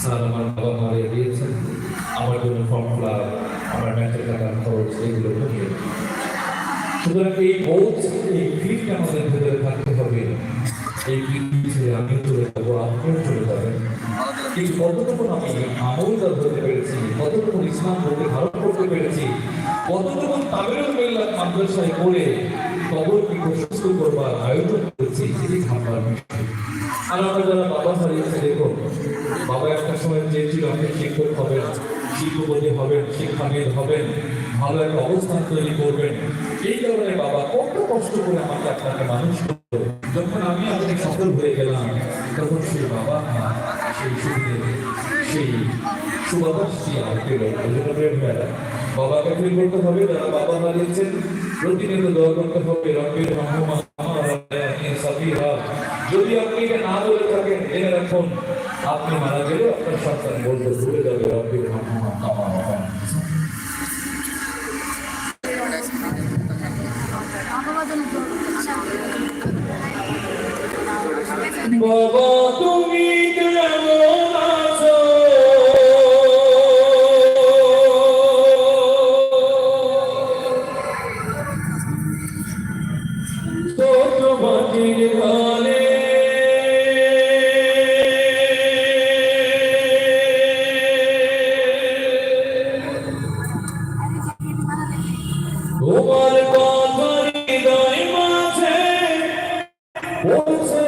Sir আমার বাবা মারিয়ে দিয়েছেন, আমার জন্য ফর্ম ফিল আপ, আমার ম্যাথের টাকার খরচ এগুলো নিয়ে। সুতরাং এই বোধ, এই ফিট আমাদের ভেতরে থাকতে হবে। এই ফিটে আমিও চলে যাবো, আপনিও চলে যাবেন। কিন্তু কতটুকু আমি আমলটা ধরতে পেরেছি, কতটুকু ইসলাম বলতে ধারণ করতে পেরেছি, কতটুকু তামিলুল মিল্লাত মাদ্রাসায় পড়ে কবরকে প্রশস্ত করবার আয়োজন করেছি, সেটি ভাববার বিষয়। আর আমরা যারা বাবা হারিয়েছে, দেখো বাবা একটা সময় চেয়েছিল আপনি শিক্ষক হবেন, শিল্পপতি হবেন, শিক্ষাবিদ হবেন, ভালো একটা অবস্থান তৈরি করবেন। এই কারণে বাবা কত কষ্ট করে আমাকে আপনাকে মানুষ করলো। যখন আমি আপনি সফল হয়ে গেলাম, তখন সেই বাবা সেই সুবিধে, সেই সুবাতাসটি আর পেল। বাবাকে ফিল করতে হবে, যারা বাবা হারিয়েছেন প্রতিনিয়ত দোয়া করতে হবে, রব্বির রহমা সাবিহা। যদি আপনি এটা না বলে থাকেন, জেনে রাখুন আপনি মারা গেলে আপনার সন্তান বলতে ভুলে যাবে রব্বির রহমা কামা। বাবা তুমি কেমন আছো, ছোট মাটির ঘরে তোমার কথা হৃদয় মাঝে বলছে